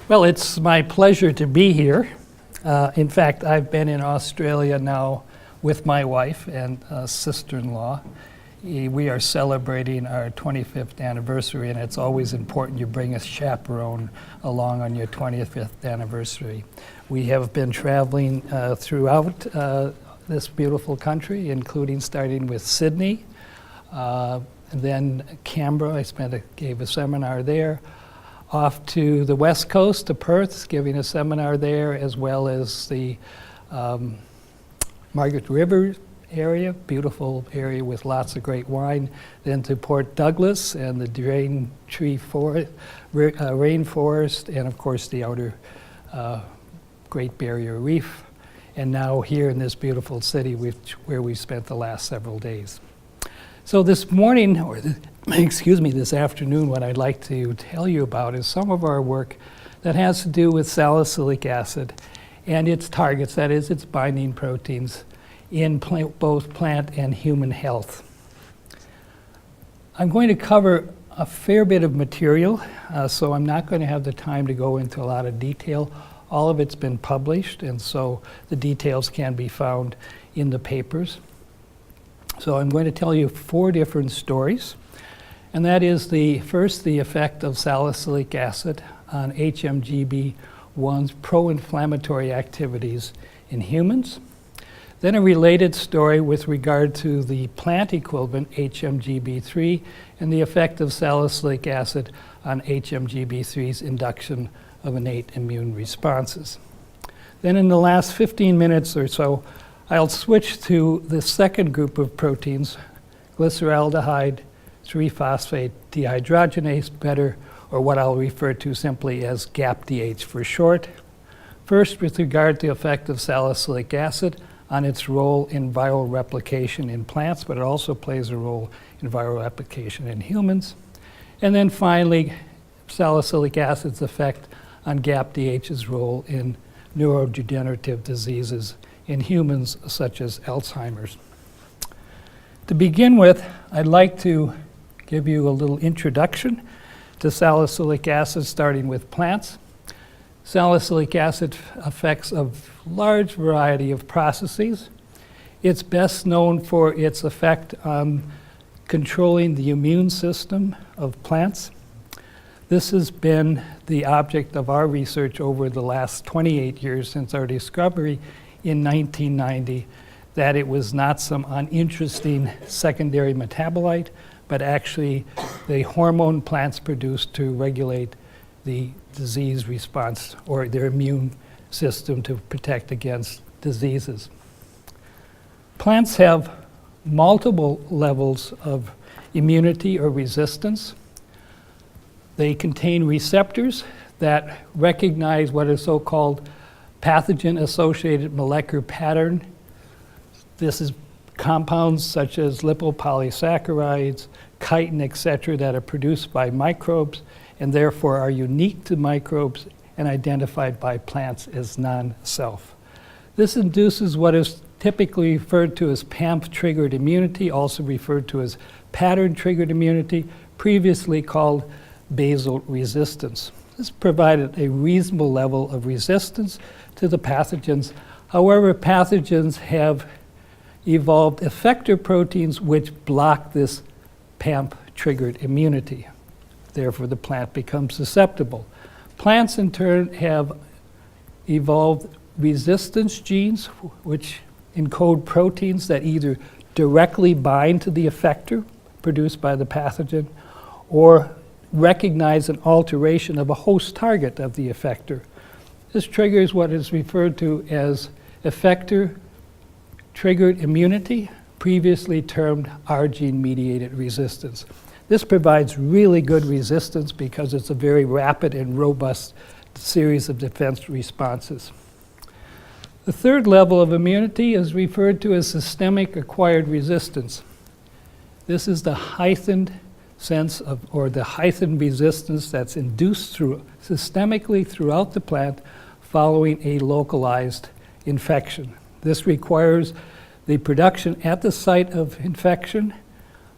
Well, it's my pleasure to be here. In fact, I've been in Australia now with my wife and sister-in-law. We are celebrating our 25th anniversary, and it's always important you bring a chaperone along on your 25th anniversary. We have been traveling throughout this beautiful country, including starting with Sydney, and then Canberra. Gave a seminar there. Off to the west coast to Perth, giving a seminar there, as well as the Margaret River area, beautiful area with lots of great wine. Then to Port Douglas and the rainforest, and of course the outer Great Barrier Reef. And now here in this beautiful city where we spent the last several days. So this morning, or this afternoon, what I'd like to tell you about is some of our work that has to do with salicylic acid and its targets, that is, its binding proteins, in both plant and human health. I'm going to cover a fair bit of material, so I'm not going to have the time to go into a lot of detail. All of it's been published, and so the details can be found in the papers. So I'm going to tell you 4 different stories, and that is first the effect of salicylic acid on HMGB1's pro-inflammatory activities in humans. Then a related story with regard to the plant equivalent HMGB3 and the effect of salicylic acid on HMGB3's induction of innate immune responses. Then in the last 15 minutes or so, I'll switch to the second group of proteins, glyceraldehyde 3-phosphate dehydrogenase, or what I'll refer to simply as GAPDH for short. First, with regard to the effect of salicylic acid on its role in viral replication in plants, but it also plays a role in viral replication in humans. And then finally, salicylic acid's effect on GAPDH's role in neurodegenerative diseases in humans such as Alzheimer's. To begin with, I'd like to give you a little introduction to salicylic acid, starting with plants. Salicylic acid affects a large variety of processes. It's best known for its effect on controlling the immune system of plants. This has been the object of our research over the last 28 years since our discovery in 1990 that it was not some uninteresting secondary metabolite, but actually the hormone plants produce to regulate the disease response or their immune system to protect against diseases. Plants have multiple levels of immunity or resistance. They contain receptors that recognize what is so-called pathogen-associated molecular pattern. This is compounds such as lipopolysaccharides, chitin, etc., that are produced by microbes and therefore are unique to microbes and identified by plants as non-self. This induces what is typically referred to as PAMP-triggered immunity, also referred to as pattern-triggered immunity, previously called basal resistance. This provided a reasonable level of resistance to the pathogens. However, pathogens have evolved effector proteins which block this PAMP-triggered immunity. Therefore, the plant becomes susceptible. Plants, in turn, have evolved resistance genes which encode proteins that either directly bind to the effector produced by the pathogen or recognize an alteration of a host target of the effector. This triggers what is referred to as effector-triggered immunity, previously termed R gene-mediated resistance. This provides really good resistance because it's a very rapid and robust series of defense responses. The third level of immunity is referred to as systemic acquired resistance. This is the heightened sense of, or the heightened resistance that's induced systemically throughout the plant following a localized infection. This requires the production at the site of infection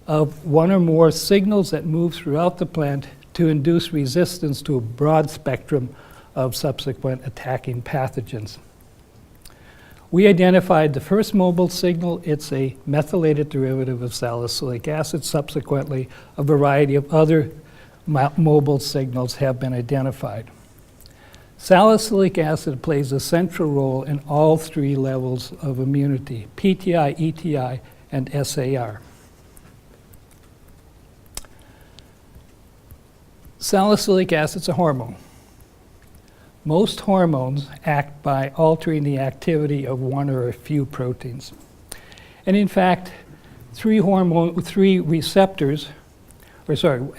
of one or more signals that move throughout the plant to induce resistance to a broad spectrum of subsequent attacking pathogens. We identified the first mobile signal. It's a methylated derivative of salicylic acid. Subsequently, a variety of other mobile signals have been identified. Salicylic acid plays a central role in all three levels of immunity: PTI, ETI, and SAR. Salicylic acid is a hormone. Most hormones act by altering the activity of one or a few proteins. And in fact,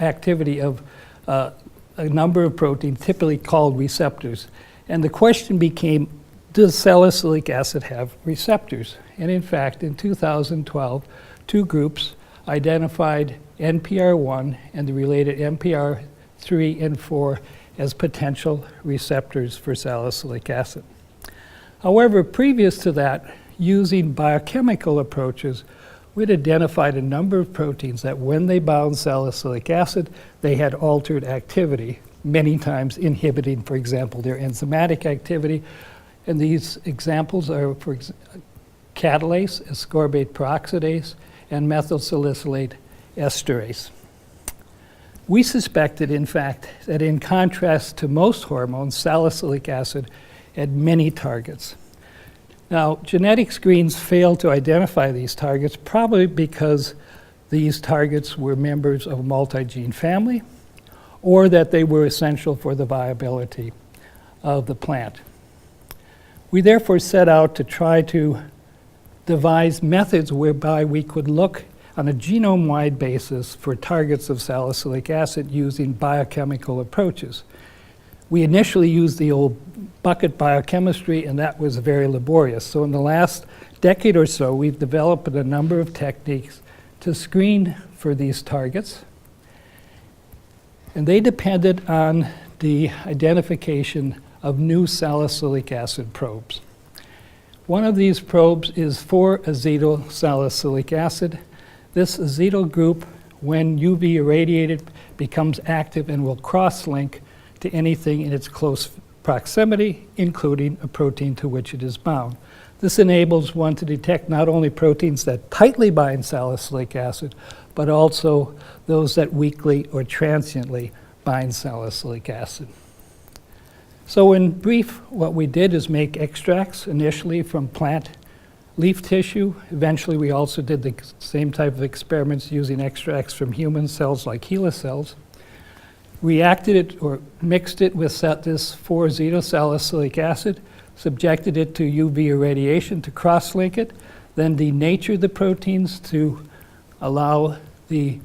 activity of a number of proteins, typically called receptors. And the question became, does salicylic acid have receptors? And in fact, in 2012, two groups identified NPR1 and the related NPR3 and 4 as potential receptors for salicylic acid. However, previous to that, using biochemical approaches, we'd identified a number of proteins that when they bound salicylic acid, they had altered activity, many times inhibiting, for example, their enzymatic activity. And these examples are for catalase, ascorbate peroxidase, and methylsalicylate esterase. We suspected, in fact, that in contrast to most hormones, salicylic acid had many targets. Now, genetic screens failed to identify these targets, probably because these targets were members of a multi-gene family, or that they were essential for the viability of the plant. We therefore set out to try to devise methods whereby we could look on a genome-wide basis for targets of salicylic acid using biochemical approaches. We initially used the old bucket biochemistry, and that was very laborious. So in the last decade or so, we've developed a number of techniques to screen for these targets. And they depended on the identification of new salicylic acid probes. One of these probes is 4-acetyl salicylic acid. This acetyl group, when UV irradiated, becomes active and will cross-link to anything in its close proximity, including a protein to which it is bound. This enables one to detect not only proteins that tightly bind salicylic acid, but also those that weakly or transiently bind salicylic acid. So in brief, what we did is make extracts initially from plant leaf tissue. Eventually, we also did the same type of experiments using extracts from human cells like HeLa cells. Reacted it or mixed it with this 4-acetyl salicylic acid, subjected it to UV irradiation to cross-link it, then denatured the proteins to allow the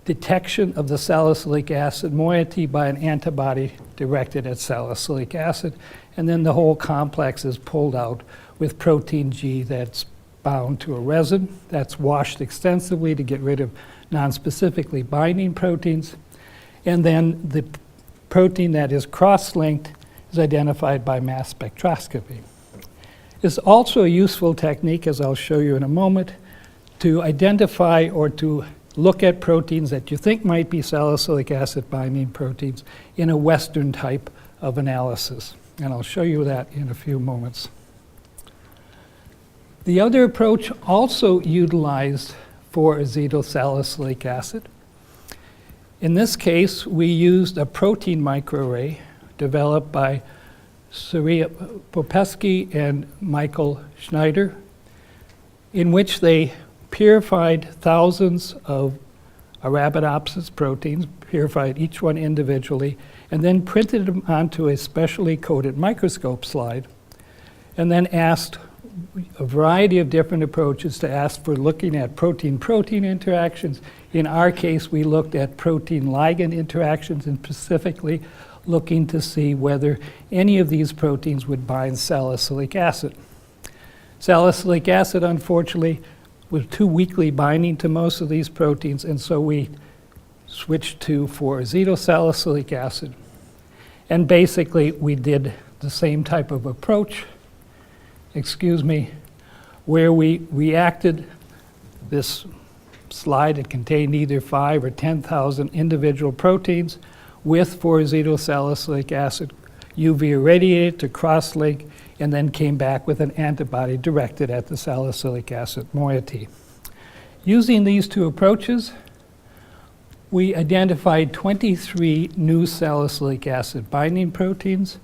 detection of the salicylic acid moiety by an antibody directed at salicylic acid, and then the whole complex is pulled out with protein G that's bound to a resin that's washed extensively to get rid of nonspecifically binding proteins. And then the protein that is cross-linked is identified by mass spectroscopy. It's also a useful technique, as I'll show you in a moment, to identify or to look at proteins that you think might be salicylic acid binding proteins in a Western type of analysis. And I'll show you that in a few moments. The other approach also utilized 4-acetyl salicylic acid. In this case, we used a protein microarray developed by Surya Popesky and Michael Schneider, in which they purified thousands of Arabidopsis proteins, purified each one individually, and then printed them onto a specially coated microscope slide, and then asked a variety of different approaches to ask for looking at protein-protein interactions. In our case, we looked at protein-ligand interactions, and specifically looking to see whether any of these proteins would bind salicylic acid. Salicylic acid, unfortunately, was too weakly binding to most of these proteins, and so we switched to 4-acetyl salicylic acid. And basically, we did the same type of approach, where we reacted this slide. It contained either 5 or 10,000 individual proteins with 4-acetyl salicylic acid UV irradiated to cross-link, and then came back with an antibody directed at the salicylic acid moiety. Using these two approaches, we identified 23 new salicylic acid binding proteins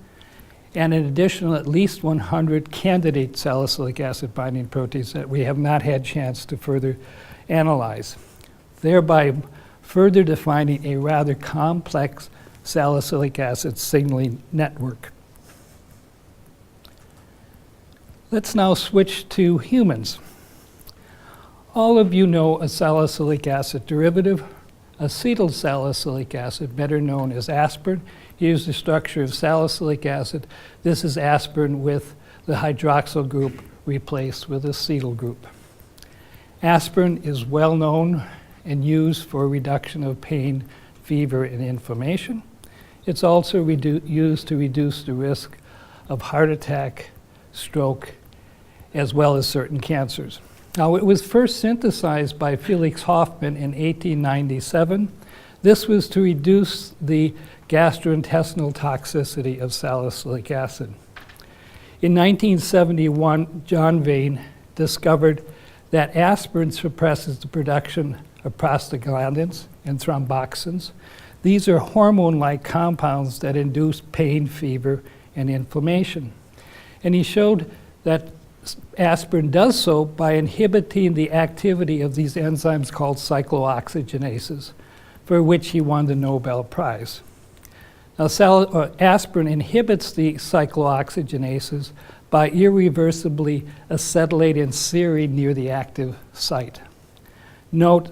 and an additional at least 100 candidate salicylic acid binding proteins that we have not had chance to further analyze, thereby further defining a rather complex salicylic acid signaling network. Let's now switch to humans. All of you know a salicylic acid derivative, acetyl salicylic acid, better known as aspirin. Here's the structure of salicylic acid. This is aspirin with the hydroxyl group replaced with acetyl group. Aspirin is well known and used for reduction of pain, fever, and inflammation. It's also used to reduce the risk of heart attack, stroke, as well as certain cancers. Now, it was first synthesized by Felix Hoffmann in 1897. This was to reduce the gastrointestinal toxicity of salicylic acid. In 1971, John Vane discovered that aspirin suppresses the production of prostaglandins and thromboxans. These are hormone-like compounds that induce pain, fever, and inflammation. And he showed that aspirin does so by inhibiting the activity of these enzymes called cyclooxygenases, for which he won the Nobel Prize. Now, aspirin inhibits the cyclooxygenases by irreversibly acetylating serine near the active site. Note,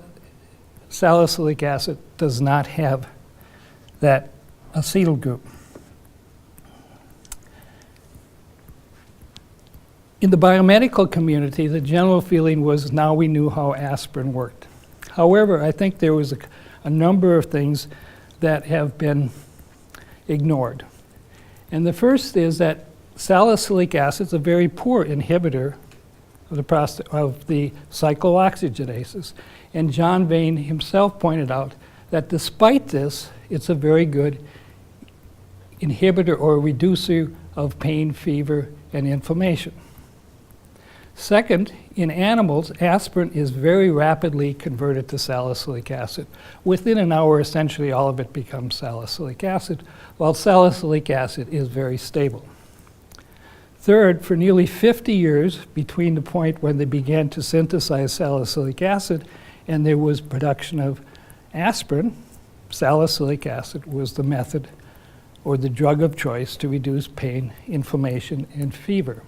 salicylic acid does not have that acetyl group. In the biomedical community, the general feeling was now we knew how aspirin worked. However, I think there was a number of things that have been ignored. And the first is that salicylic acid is a very poor inhibitor of the cyclooxygenases. And John Vane himself pointed out that despite this, it's a very good inhibitor or reducer of pain, fever, and inflammation. Second, in animals, aspirin is very rapidly converted to salicylic acid. Within an hour, essentially all of it becomes salicylic acid, while salicylic acid is very stable. Third, for nearly 50 years, between the point when they began to synthesize salicylic acid and there was production of aspirin, salicylic acid was the method or the drug of choice to reduce pain, inflammation, and fever.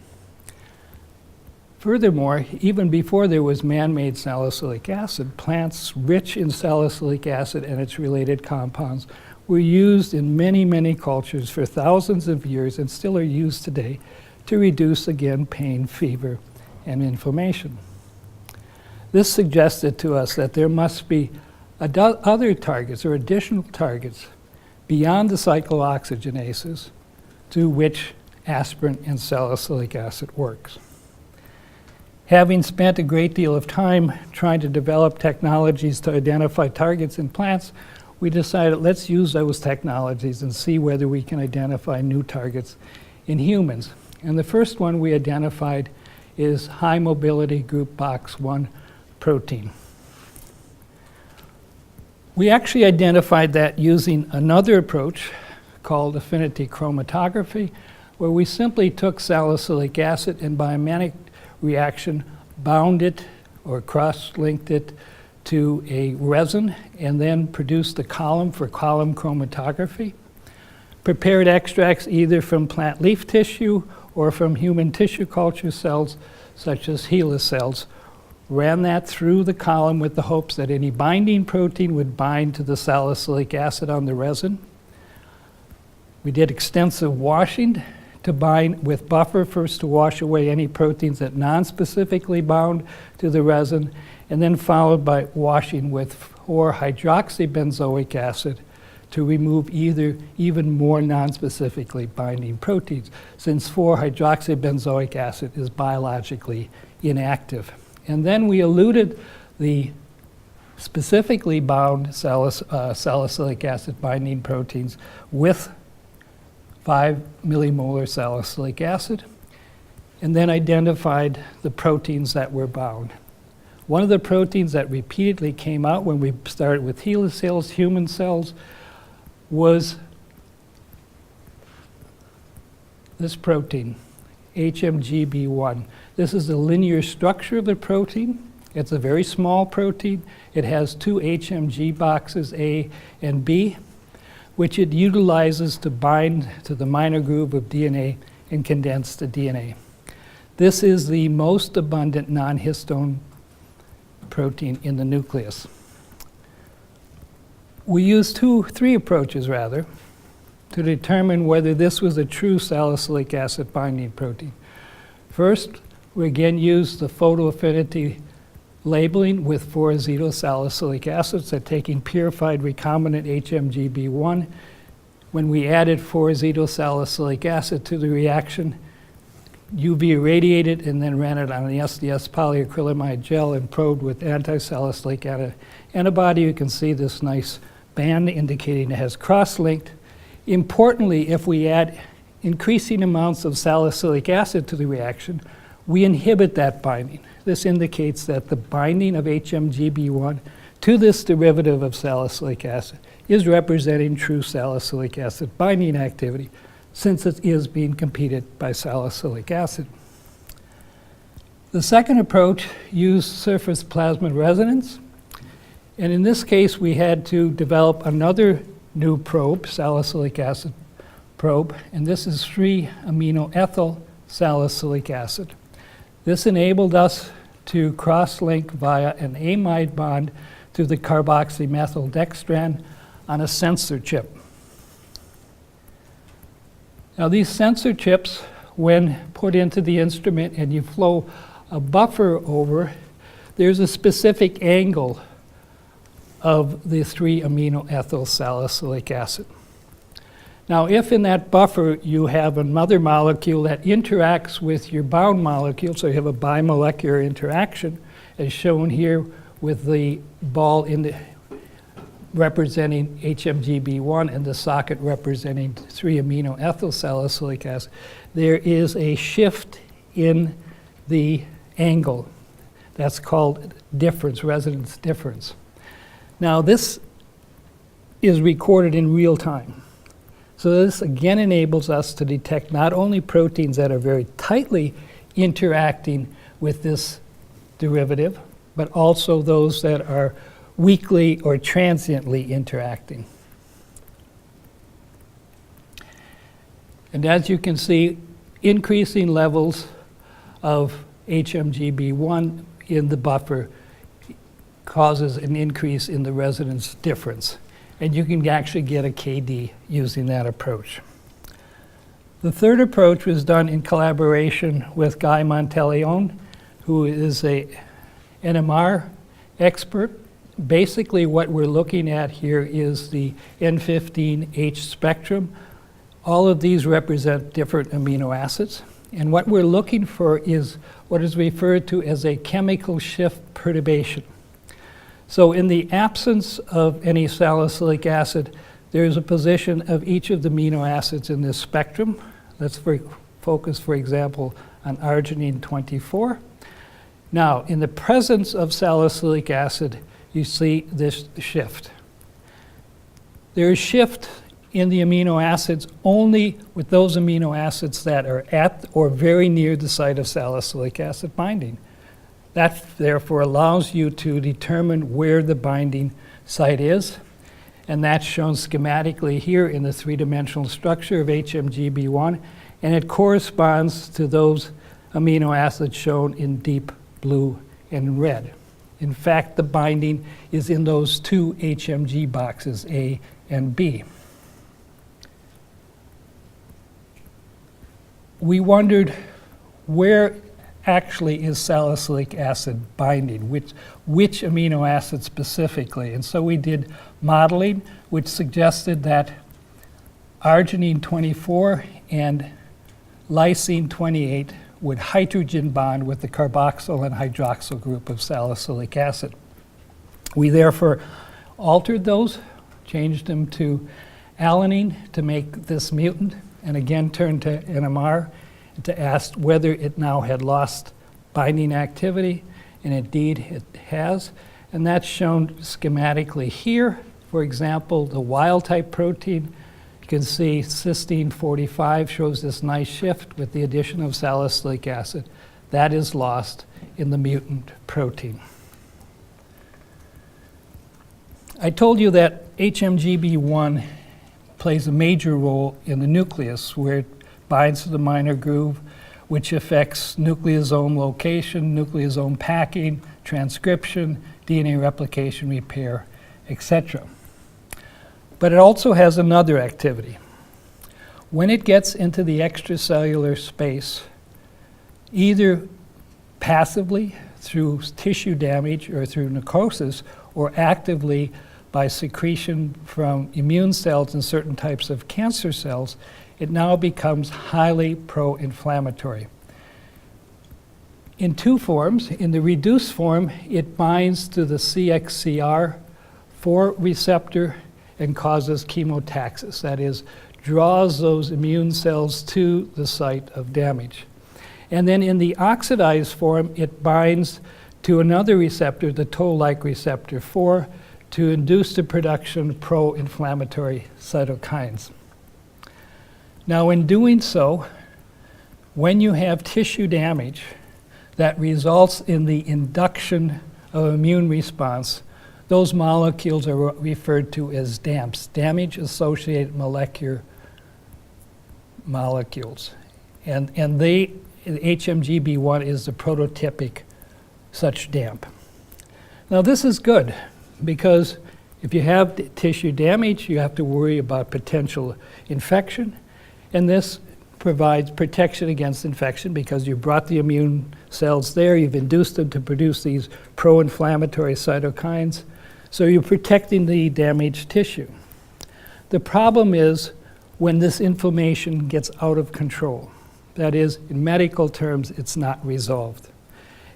Furthermore, even before there was man-made salicylic acid, plants rich in salicylic acid and its related compounds were used in many, many cultures for thousands of years and still are used today to reduce, again, pain, fever, and inflammation. This suggested to us that there must be other targets or additional targets beyond the cyclooxygenases to which aspirin and salicylic acid works. Having spent a great deal of time trying to develop technologies to identify targets in plants, we decided let's use those technologies and see whether we can identify new targets in humans. And the first one we identified is high mobility group box 1 protein. We actually identified that using another approach called affinity chromatography, where we simply took salicylic acid and by a manic reaction bound it or cross-linked it to a resin and then produced a column for column chromatography. Prepared extracts either from plant leaf tissue or from human tissue culture cells such as HeLa cells, ran that through the column with the hopes that any binding protein would bind to the salicylic acid on the resin. We did extensive washing to bind with buffer, first to wash away any proteins that non-specifically bound to the resin, and then followed by washing with 4-hydroxybenzoic acid to remove even more non-specifically binding proteins, since 4-hydroxybenzoic acid is biologically inactive. And then we eluted the specifically bound salicylic acid binding proteins with 5 millimolar salicylic acid, and then identified the proteins that were bound. One of the proteins that repeatedly came out when we started with HeLa cells, human cells, was this protein, HMGB1. This is the linear structure of the protein. It's a very small protein. It has 2 HMG boxes, A and B, which it utilizes to bind to the minor groove of DNA and condense the DNA. This is the most abundant non-histone protein in the nucleus. We used 3 approaches rather, to determine whether this was a true salicylic acid binding protein. First, we again used the photoaffinity labeling with 4-acetylsalicylic acid, so taking purified recombinant HMGB1. When we added 4-acetylsalicylic acid to the reaction, UV irradiated and then ran it on an SDS polyacrylamide gel and probed with anti-salicylic antibody. You can see this nice band indicating it has cross-linked. Importantly, if we add increasing amounts of salicylic acid to the reaction, we inhibit that binding. This indicates that the binding of HMGB1 to this derivative of salicylic acid is representing true salicylic acid binding activity, since it is being competed by salicylic acid. The second approach used surface plasmon resonance, and in this case we had to develop another new probe, salicylic acid probe, and this is 3-aminoethyl salicylic acid. This enabled us to cross-link via an amide bond to the carboxymethyldextran on a sensor chip. Now these sensor chips, when put into the instrument and you flow a buffer over, there's a specific angle of the 3-aminoethyl salicylic acid. Now if in that buffer you have another molecule that interacts with your bound molecule, so you have a bimolecular interaction, as shown here with the ball representing HMGB1 and the socket representing 3-aminoethyl salicylic acid, there is a shift in the angle. That's called difference, resonance difference. Now this is recorded in real time. So this again enables us to detect not only proteins that are very tightly interacting with this derivative, but also those that are weakly or transiently interacting. And as you can see, increasing levels of HMGB1 in the buffer causes an increase in the resonance difference. And you can actually get a KD using that approach. The third approach was done in collaboration with Guy Monteleone, who is a NMR expert. Basically what we're looking at here is the N15H spectrum. All of these represent different amino acids. And what we're looking for is what is referred to as a chemical shift perturbation. So in the absence of any salicylic acid, there is a position of each of the amino acids in this spectrum. Let's focus, for example, on arginine 24. Now, in the presence of salicylic acid, you see this shift. There is shift in the amino acids only with those amino acids that are at or very near the site of salicylic acid binding. That therefore allows you to determine where the binding site is, and that's shown schematically here in the 3-dimensional structure of HMGB1, and it corresponds to those amino acids shown in deep blue and red. In fact, the binding is in those 2 HMG boxes, A and B. We wondered where actually is salicylic acid binding, which amino acid specifically. And so we did modeling, which suggested that arginine 24 and lysine 28 would hydrogen bond with the carboxyl and hydroxyl group of salicylic acid. We therefore altered those, changed them to alanine to make this mutant, and again turned to NMR to ask whether it now had lost binding activity, and indeed it has. And that's shown schematically here. For example, the wild-type protein, you can see cysteine 45 shows this nice shift with the addition of salicylic acid. That is lost in the mutant protein. I told you that HMGB1 plays a major role in the nucleus, where it binds to the minor groove, which affects nucleosome location, nucleosome packing, transcription, DNA replication, repair, etc. But it also has another activity. When it gets into the extracellular space, either passively through tissue damage or through necrosis, or actively by secretion from immune cells and certain types of cancer cells, it now becomes highly pro-inflammatory. In two forms. In the reduced form, it binds to the CXCR4 receptor and causes chemotaxis, that is, draws those immune cells to the site of damage. And then in the oxidized form, it binds to another receptor, the toll-like receptor 4, to induce the production of pro-inflammatory cytokines. Now, in doing so, when you have tissue damage that results in the induction of immune response, those molecules are referred to as DAMPs, damage-associated molecular molecules. And HMGB1 is the prototypic such DAMP. Now, this is good, because if you have tissue damage, you have to worry about potential infection, and this provides protection against infection because you brought the immune cells there, you've induced them to produce these pro-inflammatory cytokines, so you're protecting the damaged tissue. The problem is when this inflammation gets out of control. That is, in medical terms, it's not resolved.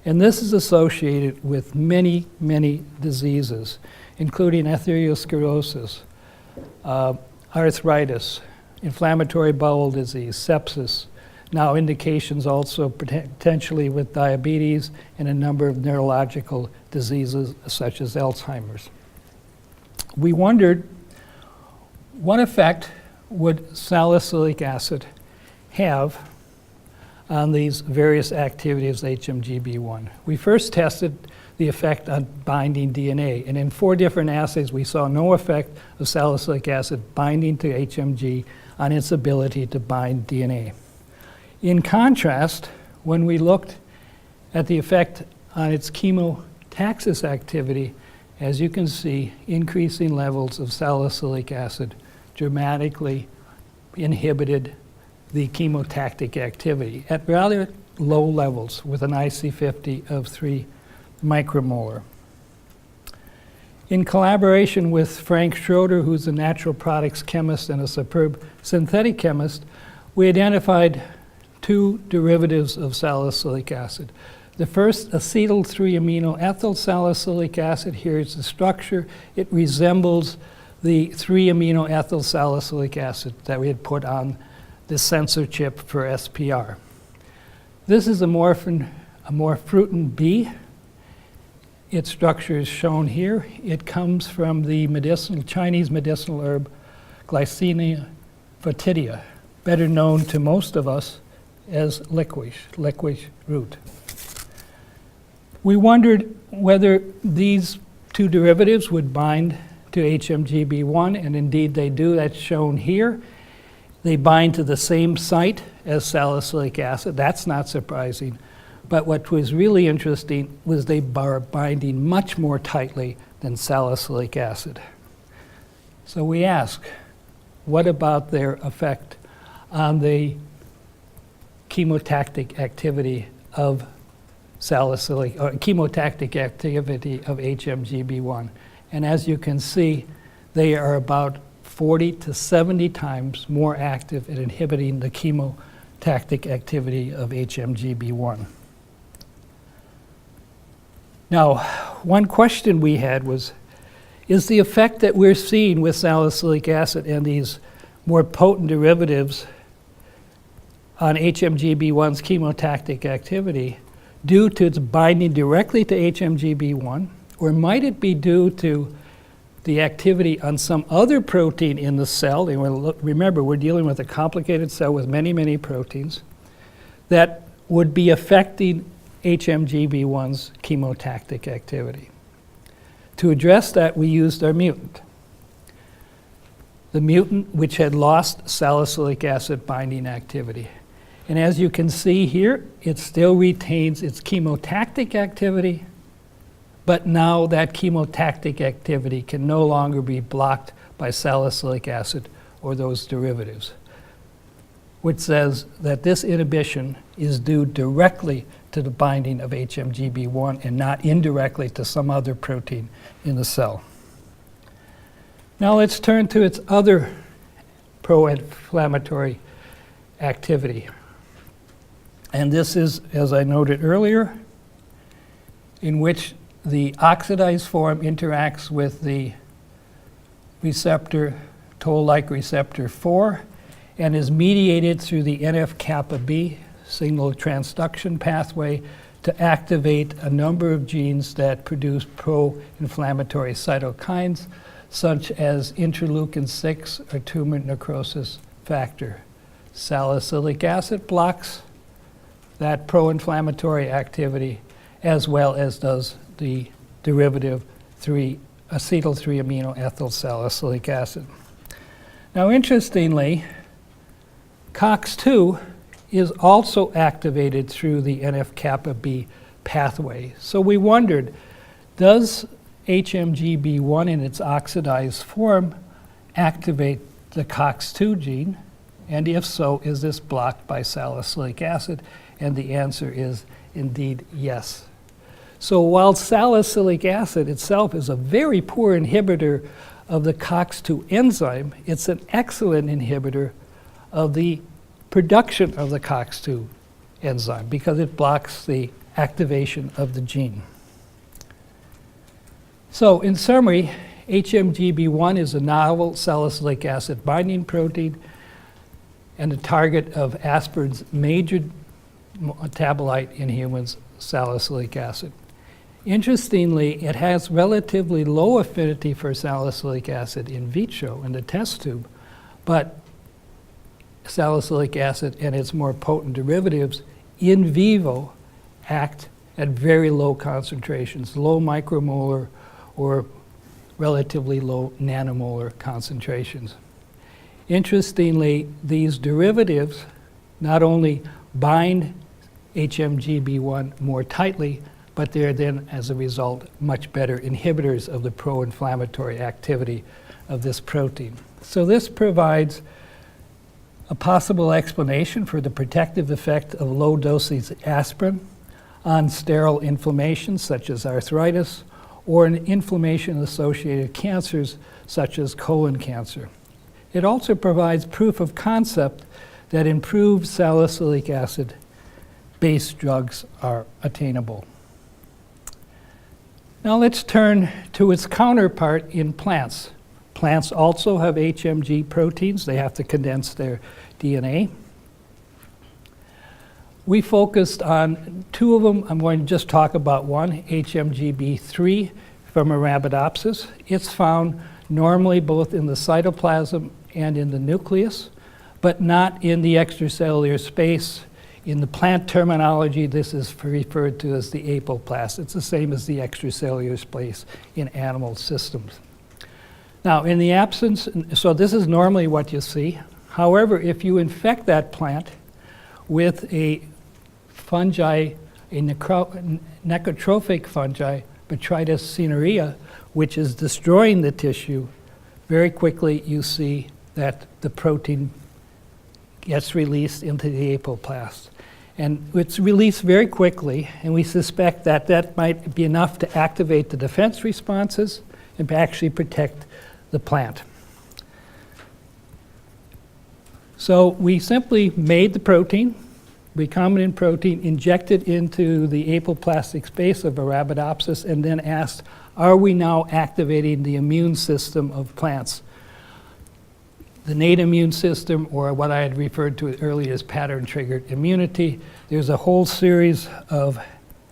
And this is associated with many, many diseases, including atherosclerosis, arthritis, inflammatory bowel disease, sepsis, now indications also potentially with diabetes and a number of neurological diseases such as Alzheimer's. We wondered what effect would salicylic acid have on these various activities of HMGB1. We first tested the effect on binding DNA, and in 4 different assays we saw no effect of salicylic acid binding to HMG on its ability to bind DNA. In contrast, when we looked at the effect on its chemotaxis activity, as you can see, increasing levels of salicylic acid dramatically inhibited the chemotactic activity at rather low levels with an IC50 of 3 micromolar. In collaboration with Frank Schroeder, who's a natural products chemist and a superb synthetic chemist, we identified 2 derivatives of salicylic acid. The first, acetyl 3-aminoethyl salicylic acid. Here's the structure. It resembles the 3-aminoethyl salicylic acid that we had put on the sensor chip for SPR. This is a morphin B. Its structure is shown here. It comes from the Chinese medicinal herb Glycinia foetida, better known to most of us as licorice root. We wondered whether these 2 derivatives would bind to HMGB1, and indeed they do. That's shown here. They bind to the same site as salicylic acid. That's not surprising. But what was really interesting was they are binding much more tightly than salicylic acid. So we ask, what about their effect on the chemotactic activity of salicylic, or chemotactic activity of HMGB1? And as you can see, they are about 40 to 70 times more active at inhibiting the chemotactic activity of HMGB1. Now, one question we had was, is the effect that we're seeing with salicylic acid and these more potent derivatives on HMGB1's chemotactic activity due to its binding directly to HMGB1, or might it be due to the activity on some other protein in the cell? And remember, we're dealing with a complicated cell with many, many proteins that would be affecting HMGB1's chemotactic activity. To address that, we used our mutant. The mutant which had lost salicylic acid binding activity. And as you can see here, it still retains its chemotactic activity, but now that chemotactic activity can no longer be blocked by salicylic acid or those derivatives, which says that this inhibition is due directly to the binding of HMGB1 and not indirectly to some other protein in the cell. Now let's turn to its other pro-inflammatory activity. And this is, as I noted earlier, in which the oxidized form interacts with the receptor, toll-like receptor 4, and is mediated through the NF-kappa B signal transduction pathway to activate a number of genes that produce pro-inflammatory cytokines, such as interleukin-6 or tumor necrosis factor. Salicylic acid blocks that pro-inflammatory activity, as well as does the derivative acetyl 3-aminoethyl salicylic acid. Now, interestingly, COX-2 is also activated through the NF-kappa B pathway. So we wondered, does HMGB1 in its oxidized form activate the COX-2 gene? And if so, is this blocked by salicylic acid? And the answer is indeed yes. So while salicylic acid itself is a very poor inhibitor of the COX-2 enzyme, it's an excellent inhibitor of the production of the COX-2 enzyme because it blocks the activation of the gene. So in summary, HMGB1 is a novel salicylic acid binding protein and a target of aspirin's major metabolite in humans, salicylic acid. Interestingly, it has relatively low affinity for salicylic acid in vitro in the test tube, but salicylic acid and its more potent derivatives in vivo act at very low concentrations, low micromolar or relatively low nanomolar concentrations. Interestingly, these derivatives not only bind HMGB1 more tightly, but they're then, as a result, much better inhibitors of the pro-inflammatory activity of this protein. So this provides a possible explanation for the protective effect of low doses aspirin on sterile inflammation such as arthritis or in inflammation-associated cancers such as colon cancer. It also provides proof of concept that improved salicylic acid-based drugs are attainable. Now let's turn to its counterpart in plants. Plants also have HMG proteins. They have to condense their DNA. We focused on two of them. I'm going to just talk about one, HMGB3 from Arabidopsis. It's found normally both in the cytoplasm and in the nucleus, but not in the extracellular space. In the plant terminology, this is referred to as the apoplast. It's the same as the extracellular space in animal systems. Now, in the absence, so this is normally what you see. However, if you infect that plant with a fungi, a necrotrophic fungi, Botrytis cinerea, which is destroying the tissue, very quickly you see that the protein gets released into the apoplast. And it's released very quickly, and we suspect that that might be enough to activate the defense responses and to actually protect the plant. So we simply made the protein, recombinant protein, injected into the apoplastic space of Arabidopsis, and then asked, are we now activating the immune system of plants? the innate immune system, or what I had referred to earlier as pattern-triggered immunity. There's a whole series of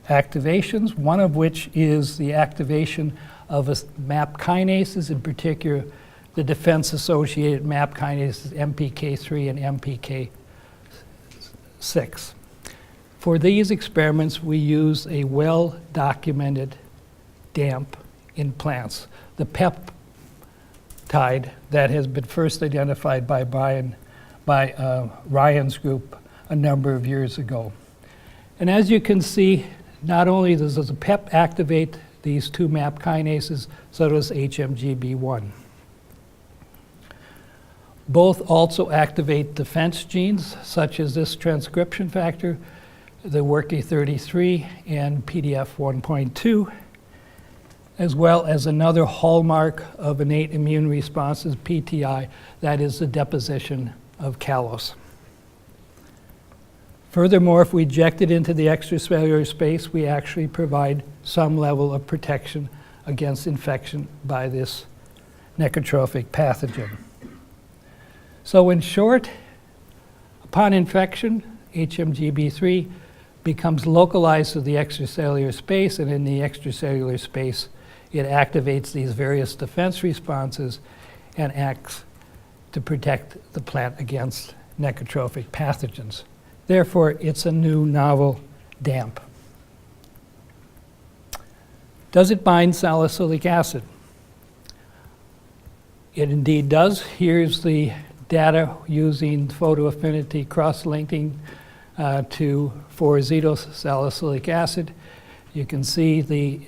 activations, one of which is the activation of MAP kinases, in particular the defense-associated MAP kinases MPK3 and MPK6. For these experiments, we use a well-documented DAMP in plants, the peptide that has been first identified by Ryan's group a number of years ago. And as you can see, not only does the PEP activate these two MAP kinases, so does HMGB1. Both also activate defense genes, such as this transcription factor, the WRKY33 and PDF1.2, as well as another hallmark of innate immune responses, PTI, that is the deposition of callus. Furthermore, if we inject it into the extracellular space, we actually provide some level of protection against infection by this necrotrophic pathogen. So in short, upon infection, HMGB3 becomes localized to the extracellular space, and in the extracellular space, it activates these various defense responses and acts to protect the plant against necrotrophic pathogens. Therefore, it's a new novel DAMP. Does it bind salicylic acid? It indeed does. Here's the data using photoaffinity cross-linking for acetylsalicylic acid. You can see the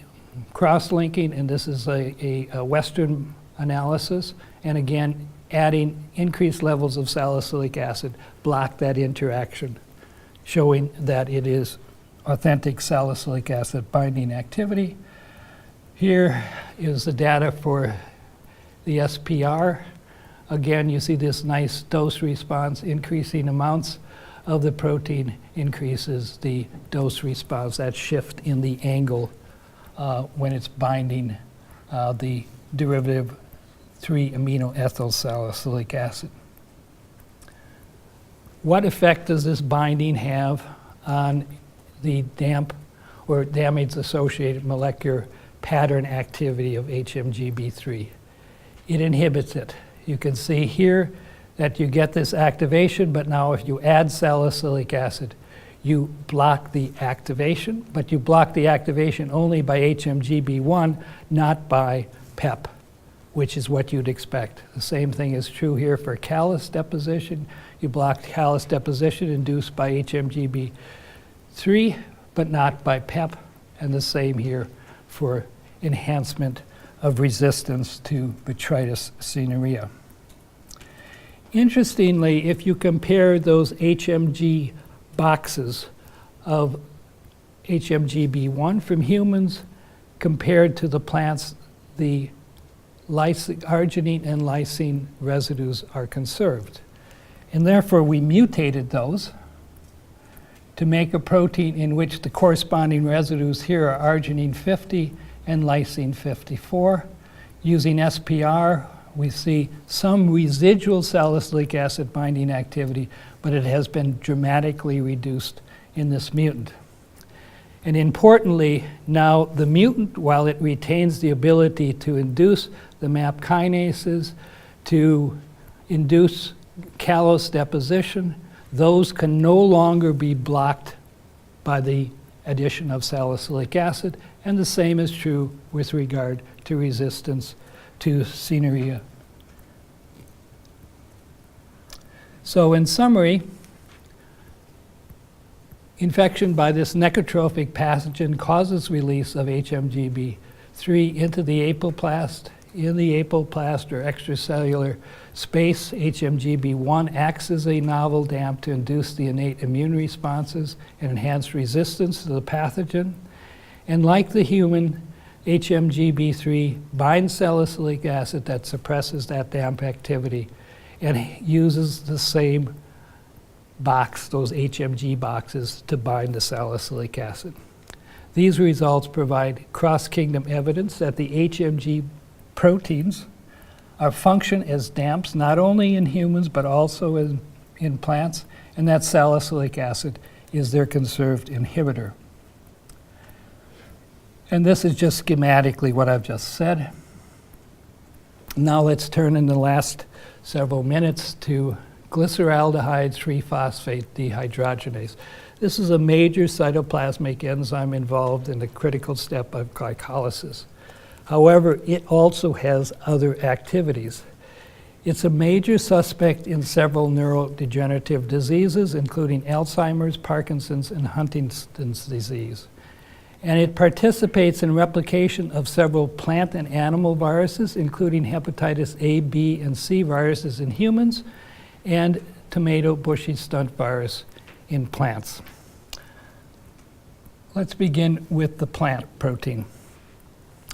cross-linking, and this is a Western analysis, and again, adding increased levels of salicylic acid block that interaction, showing that it is authentic salicylic acid binding activity. Here is the data for the SPR. Again, you see this nice dose response. Increasing amounts of the protein increases the dose response, that shift in the angle when it's binding the derivative 3-aminoethyl salicylic acid. What effect does this binding have on the DAMP or damage-associated molecular pattern activity of HMGB3? It inhibits it. You can see here that you get this activation, but now if you add salicylic acid, you block the activation, but you block the activation only by HMGB1, not by PEP, which is what you'd expect. The same thing is true here for callus deposition. You block callus deposition induced by HMGB3, but not by PEP, and the same here for enhancement of resistance to botrytis cinerea. Interestingly, if you compare those HMG boxes of HMGB1 from humans compared to the plants, the arginine and lysine residues are conserved. And therefore, we mutated those to make a protein in which the corresponding residues here are arginine 50 and lysine 54. Using SPR, we see some residual salicylic acid binding activity, but it has been dramatically reduced in this mutant. And importantly, now the mutant, while it retains the ability to induce the MAP kinases, to induce callus deposition, those can no longer be blocked by the addition of salicylic acid, and the same is true with regard to resistance to cinerea. So in summary, infection by this necrotrophic pathogen causes release of HMGB3 into the apoplast. In the apoplast or extracellular space, HMGB1 acts as a novel DAMP to induce the innate immune responses and enhance resistance to the pathogen. And like the human, HMGB3 binds salicylic acid that suppresses that DAMP activity and uses the same box, those HMG boxes, to bind the salicylic acid. These results provide cross-kingdom evidence that the HMG proteins are function as damps, not only in humans but also in plants, and that salicylic acid is their conserved inhibitor. And this is just schematically what I've just said. Now let's turn in the last several minutes to glyceraldehyde 3-phosphate dehydrogenase. This is a major cytoplasmic enzyme involved in the critical step of glycolysis. However, it also has other activities. It's a major suspect in several neurodegenerative diseases, including Alzheimer's, Parkinson's, and Huntington's disease. And it participates in replication of several plant and animal viruses, including hepatitis A, B, and C viruses in humans, and tomato bushy stunt virus in plants. Let's begin with the plant protein.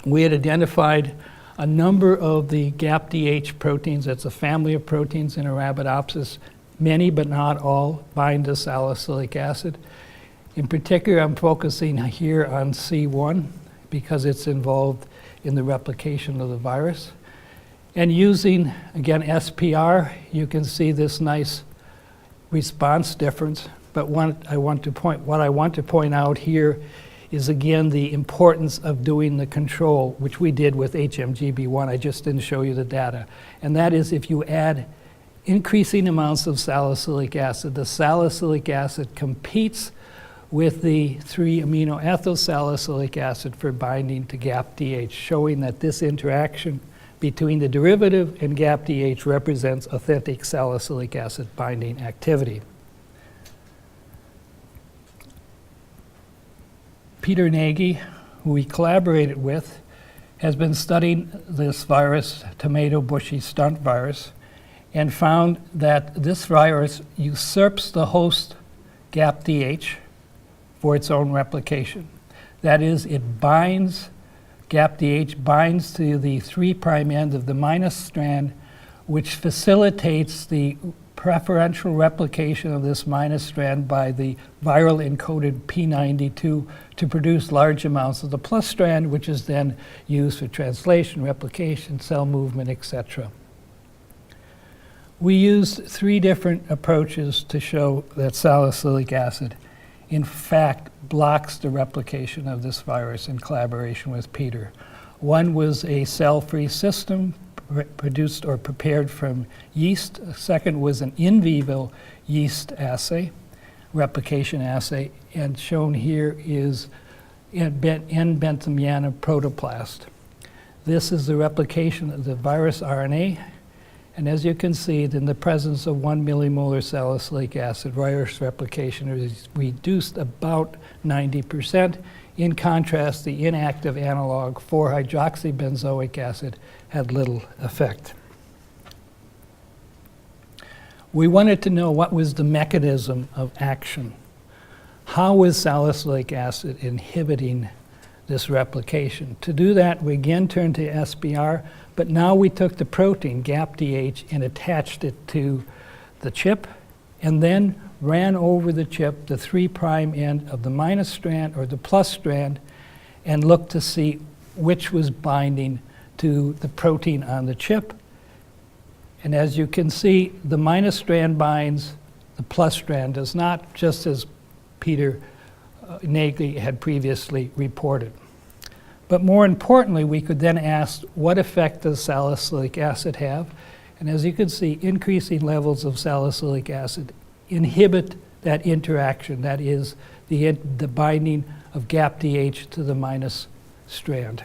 We had identified a number of the GAPDH proteins. That's a family of proteins in Arabidopsis. Many, but not all, bind to salicylic acid. In particular, I'm focusing here on C1 because it's involved in the replication of the virus. And using, again, SPR, you can see this nice response difference. But what I want to point out here is, again, the importance of doing the control, which we did with HMGB1. I just didn't show you the data. And that is, if you add increasing amounts of salicylic acid, the salicylic acid competes with the 3-amino-ethyl salicylic acid for binding to GAPDH, showing that this interaction between the derivative and GAPDH represents authentic salicylic acid binding activity. Peter Nagy, who we collaborated with, has been studying this virus, tomato bushy stunt virus, and found that this virus usurps the host GAPDH for its own replication. That is, it binds, GAPDH binds to the 3' end of the minus strand, which facilitates the preferential replication of this minus strand by the viral encoded P92 to produce large amounts of the plus strand, which is then used for translation, replication, cell movement, etc. We used 3 different approaches to show that salicylic acid in fact blocks the replication of this virus in collaboration with Peter. One was a cell-free system produced or prepared from yeast. A second was an in vivo yeast assay, replication assay, and shown here is N-benzimiana protoplast. This is the replication of the virus RNA, and as you can see, in the presence of 1 millimolar salicylic acid, virus replication is reduced about 90%. In contrast, the inactive analog 4-hydroxybenzoic acid had little effect. We wanted to know what was the mechanism of action. How was salicylic acid inhibiting this replication? To do that, we again turned to SPR, but now we took the protein, GAPDH, and attached it to the chip, and then ran over the chip the 3' end of the minus strand or the plus strand, and looked to see which was binding to the protein on the chip. And as you can see, the minus strand binds, the plus strand does not, just as Peter Nagy had previously reported. But more importantly, we could then ask, what effect does salicylic acid have? And as you can see, increasing levels of salicylic acid inhibit that interaction, that is, the binding of GAPDH to the minus strand.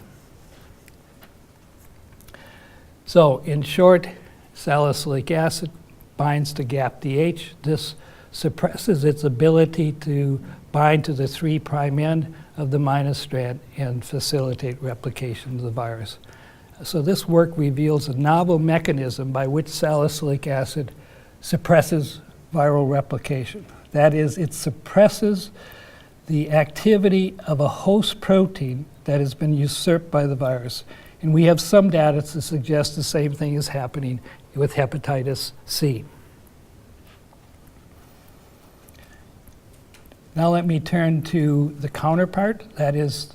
So, in short, salicylic acid binds to GAPDH. This suppresses its ability to bind to the 3' end of the minus strand and facilitate replication of the virus. So this work reveals a novel mechanism by which salicylic acid suppresses viral replication. That is, it suppresses the activity of a host protein that has been usurped by the virus. And we have some data to suggest the same thing is happening with hepatitis C. Now let me turn to the counterpart, that is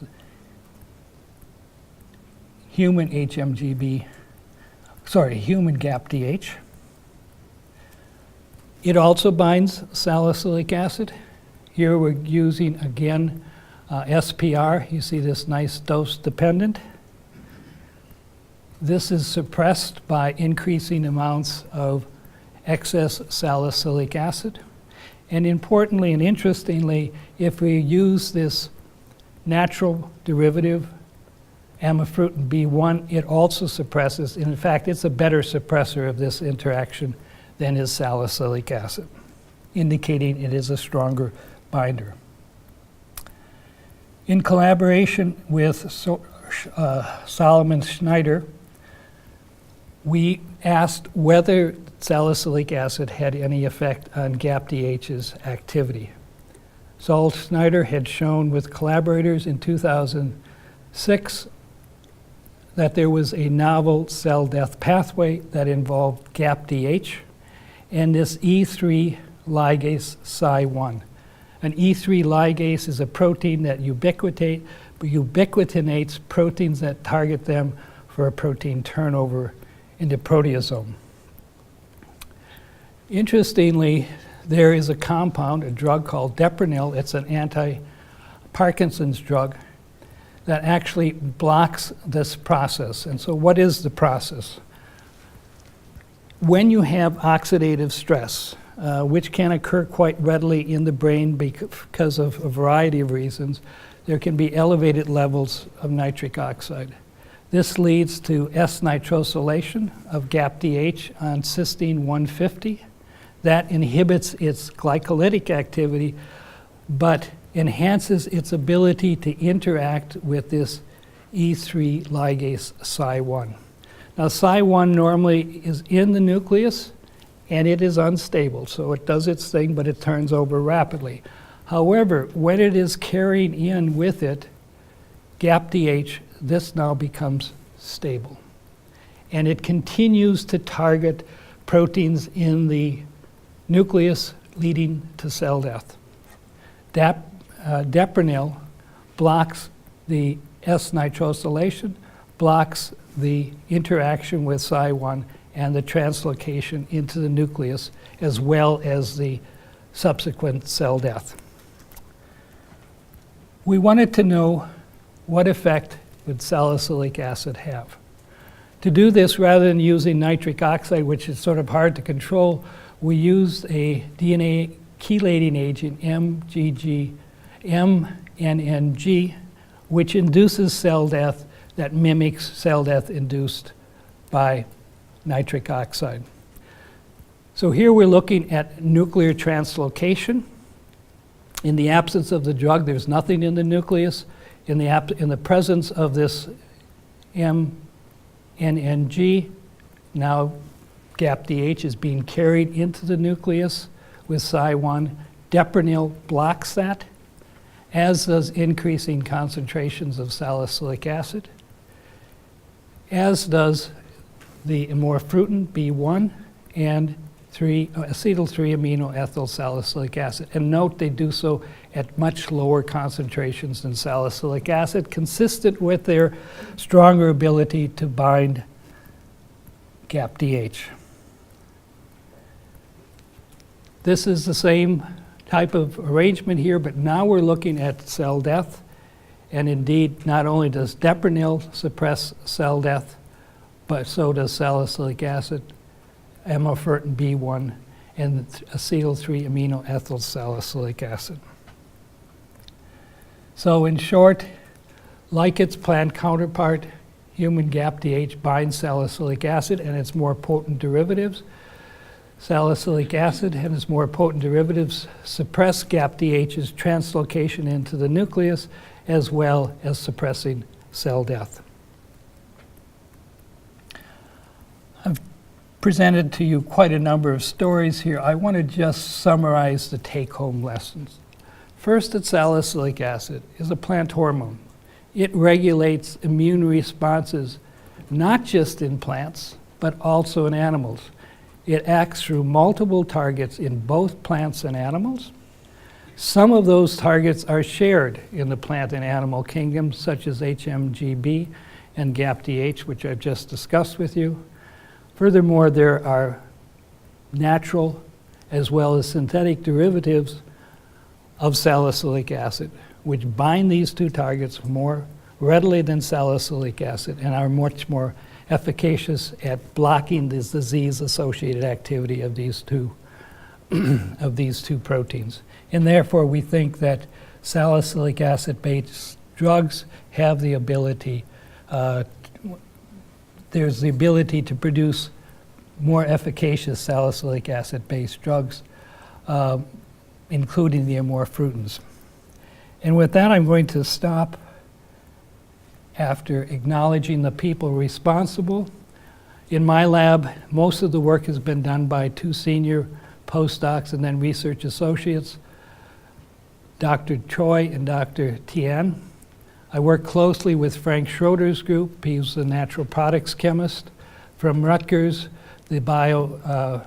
human HMGB, human GAPDH. It also binds salicylic acid. Here we're using, again, SPR. You see this nice dose dependent. This is suppressed by increasing amounts of excess salicylic acid. And importantly and interestingly, if we use this natural derivative, amifrutin B1, it also suppresses, and in fact, it's a better suppressor of this interaction than is salicylic acid, indicating it is a stronger binder. In collaboration with Solomon Schneider, we asked whether salicylic acid had any effect on GAPDH's activity. Sol Schneider had shown with collaborators in 2006 that there was a novel cell death pathway that involved GAPDH and this E3 ligase Cy1. An E3 ligase is a protein that ubiquitinates proteins that target them for a protein turnover in the proteasome. Interestingly, there is a compound, a drug called Depranyl. It's an anti-Parkinson's drug that actually blocks this process. And so what is the process? When you have oxidative stress, which can occur quite readily in the brain because of a variety of reasons, there can be elevated levels of nitric oxide. This leads to S-nitrosylation of GAPDH on cysteine 150. That inhibits its glycolytic activity, but enhances its ability to interact with this E3 ligase Cy1. Now, Cy1 normally is in the nucleus, and it is unstable, so it does its thing, but it turns over rapidly. However, when it is carrying in with it GAPDH, this now becomes stable. And it continues to target proteins in the nucleus leading to cell death. Depranyl blocks the S-nitrosylation, blocks the interaction with Cy1 and the translocation into the nucleus, as well as the subsequent cell death. We wanted to know what effect would salicylic acid have. To do this, rather than using nitric oxide, which is sort of hard to control, we used a DNA chelating agent, MNNG, which induces cell death that mimics cell death induced by nitric oxide. So here we're looking at nuclear translocation. In the absence of the drug, there's nothing in the nucleus. In the presence of this MNNG, now GAPDH is being carried into the nucleus with Cy1. Depranyl blocks that, as does increasing concentrations of salicylic acid, as does the amifrutin B1 and acetyl 3-aminoethyl salicylic acid. And note they do so at much lower concentrations than salicylic acid, consistent with their stronger ability to bind GAPDH. This is the same type of arrangement here, but now we're looking at cell death. And indeed, not only does Depranyl suppress cell death, but so does salicylic acid, amifrutin B1, and acetyl 3-aminoethyl salicylic acid. So in short, like its plant counterpart, human GAPDH binds salicylic acid and its more potent derivatives. Salicylic acid and its more potent derivatives suppress GAPDH's translocation into the nucleus, as well as suppressing cell death. I've presented to you quite a number of stories here. I want to just summarize the take-home lessons. First, that salicylic acid is a plant hormone. It regulates immune responses, not just in plants, but also in animals. It acts through multiple targets in both plants and animals. Some of those targets are shared in the plant and animal kingdoms, such as HMGB and GAPDH, which I've just discussed with you. Furthermore, there are natural as well as synthetic derivatives of salicylic acid, which bind these two targets more readily than salicylic acid and are much more efficacious at blocking this disease-associated activity of these two of these two proteins. And therefore, we think that salicylic acid-based drugs have the ability, there's the ability to produce more efficacious salicylic acid-based drugs, including the amorphotins. And with that, I'm going to stop after acknowledging the people responsible. In my lab, most of the work has been done by 2 senior postdocs and then research associates, Dr. Choi and Dr. Tian. I work closely with Frank Schroeder's group. He's a natural products chemist. From Rutgers, the biophysicist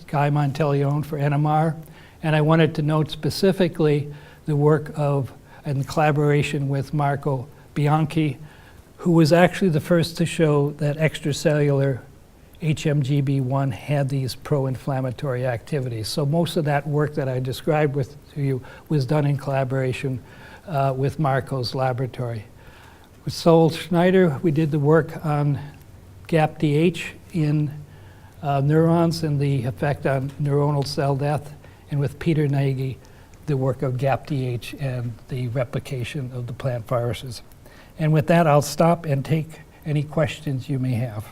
Guy Monteleone for NMR. And I wanted to note specifically the work of, in collaboration with Marco Bianchi, who was actually the first to show that extracellular HMGB1 had these pro-inflammatory activities. So most of that work that I described to you was done in collaboration with Marco's laboratory. With Sol Schneider, we did the work on GAPDH in neurons and the effect on neuronal cell death, and with Peter Nagy, the work of GAPDH and the replication of the plant viruses. And with that, I'll stop and take any questions you may have.